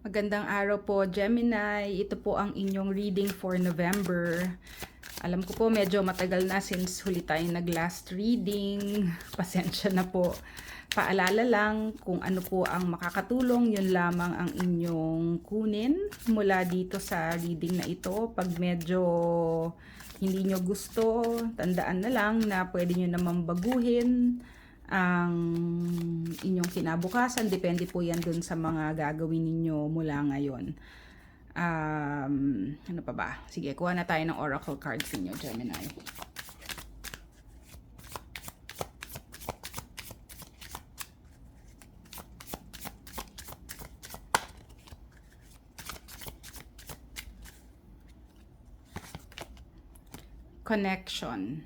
Magandang araw po, Gemini. Ito po ang inyong reading for November. Alam ko po medyo matagal na since huli tayo nag-last reading. Pasensya na po. Paalala lang kung ano po ang makakatulong, yun lamang ang inyong kunin mula dito sa reading na ito. Pag medyo hindi nyo gusto, tandaan na lang na pwede nyo namang baguhin ang inyong kinabukasan. Depende po yan dun sa mga gagawin ninyo mula ngayon. Ano pa ba? Sige, kuha na tayo ng oracle cards ninyo, Gemini. Connection.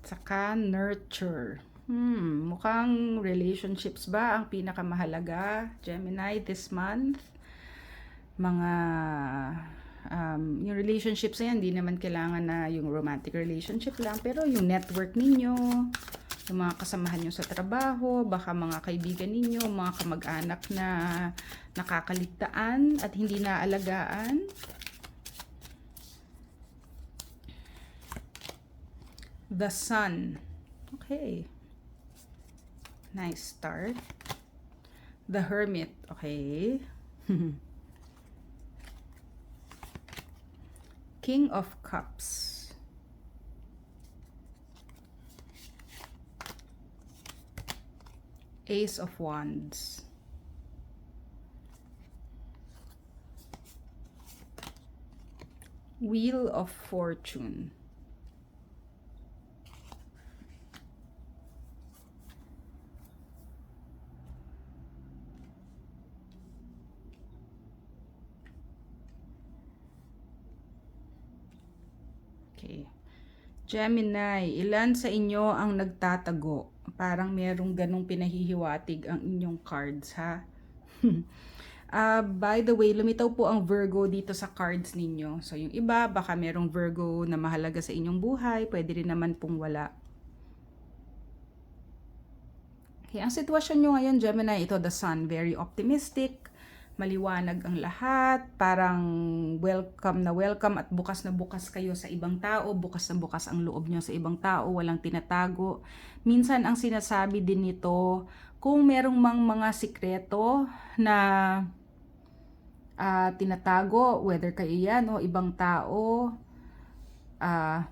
Saka nurture. Mukhang relationships ba ang pinakamahalaga, Gemini, this month? Mga yung relationships na yan, hindi naman kailangan na yung romantic relationship lang, pero yung network ninyo, yung mga kasamahan nyo sa trabaho, baka mga kaibigan ninyo, mga kamag-anak na nakakaligtaan at hindi naalagaan. The Sun. Okay. Nice start. The Hermit. Okay. King of Cups. Ace of Wands. Wheel of Fortune. Okay. Gemini, ilan sa inyo ang nagtatago? Parang merong ganong pinahihiwatig ang inyong cards, ha? By the way, lumitaw po ang Virgo dito sa cards ninyo. So, yung iba, baka merong Virgo na mahalaga sa inyong buhay. Pwede rin naman pong wala. Okay, ang sitwasyon nyo ngayon, Gemini, ito the Sun, very optimistic. Maliwanag ang lahat, parang welcome na welcome at bukas na bukas kayo sa ibang tao, bukas na bukas ang loob nyo sa ibang tao, walang tinatago. Minsan ang sinasabi din nito, kung merong mga sikreto na tinatago, whether kayo yan o ibang tao,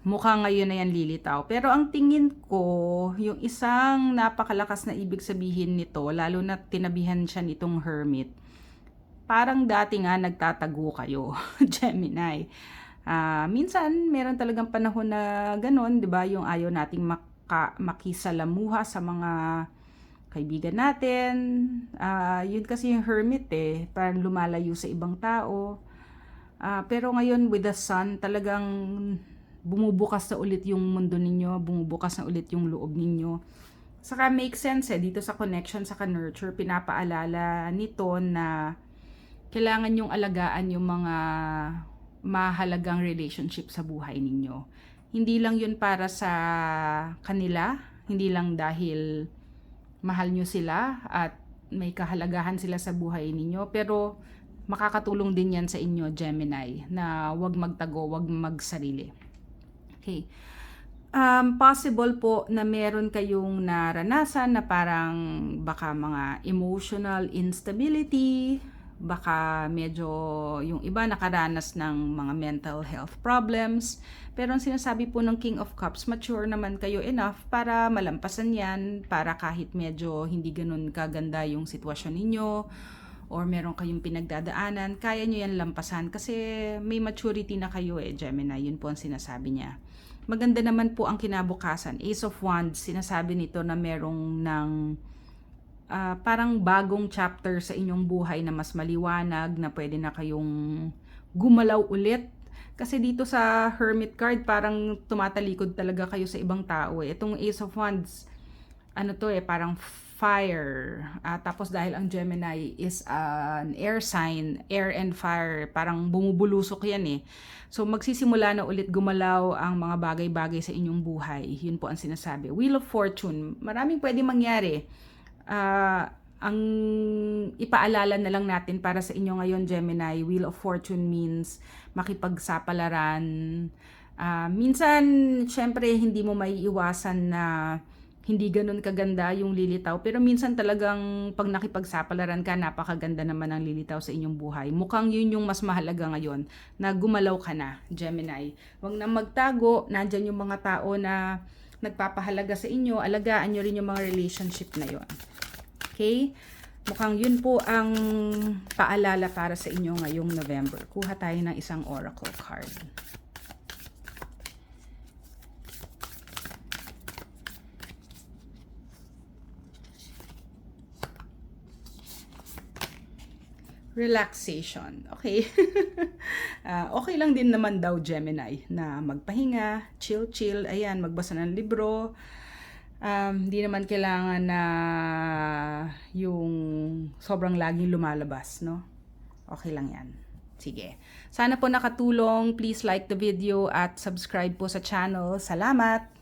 mukha ngayon na yan lilitaw. Pero ang tingin ko, yung isang napakalakas na ibig sabihin nito, lalo na tinabihan siya nitong Hermit, parang dati nga nagtatago kayo, Gemini. Minsan, meron talagang panahon na ganun, di ba? Yung ayaw nating makisalamuha sa mga kaibigan natin. Yun kasi yung Hermit parang lumalayo sa ibang tao. Pero ngayon with the Sun, talagang bumubukas na ulit yung mundo ninyo, bumubukas na ulit yung loob ninyo. Saka make sense dito sa connection, saka nurture, pinapaalala nito na kailangan yung alagaan yung mga mahalagang relationship sa buhay ninyo. Hindi lang yun para sa kanila, hindi lang dahil mahal nyo sila at may kahalagahan sila sa buhay ninyo, pero makakatulong din yan sa inyo, Gemini, na wag magtago, wag magsarili. Okay. Possible po na meron kayong naranasan na parang baka mga emotional instability, baka medyo yung iba nakaranas ng mga mental health problems. Pero ang sinasabi po ng King of Cups, mature naman kayo enough para malampasan yan, para kahit medyo hindi ganun kaganda yung sitwasyon ninyo or meron kayong pinagdadaanan, kaya nyo yan lampasan kasi may maturity na kayo Gemini. Yun po ang sinasabi niya. Maganda naman po ang kinabukasan. Ace of Wands, sinasabi nito na merong ng parang bagong chapter sa inyong buhay na mas maliwanag, na pwede na kayong gumalaw ulit. Kasi dito sa Hermit card, parang tumatalikod talaga kayo sa ibang tao Itong Ace of Wands, ano to parang fire. Tapos dahil ang Gemini is an air sign, air and fire, parang bumubulusok yan eh. So magsisimula na ulit gumalaw ang mga bagay-bagay sa inyong buhay. Yun po ang sinasabi. Wheel of Fortune, maraming pwede mangyari. Ang ipaalala na lang natin para sa inyo ngayon, Gemini, Wheel of Fortune means makipagsapalaran. Minsan, syempre, hindi mo maiiwasan na hindi ganun kaganda yung lilitaw. Pero minsan talagang pag nakipagsapalaran ka, napakaganda naman ang lilitaw sa inyong buhay. Mukhang yun yung mas mahalaga ngayon, na gumalaw ka na, Gemini. Huwag na magtago, nandyan yung mga tao na nagpapahalaga sa inyo, alagaan nyo rin yung mga relationship na yon. Okay? Mukhang yun po ang paalala para sa inyo ngayong November. Kuha tayo ng isang oracle card. Relaxation. Okay. Okay lang din naman daw, Gemini, na magpahinga, chill. Ayan, magbasa ng libro. Hindi naman kailangan na yung sobrang laging lumalabas, no? Okay lang yan. Sige. Sana po nakatulong. Please like the video at subscribe po sa channel. Salamat!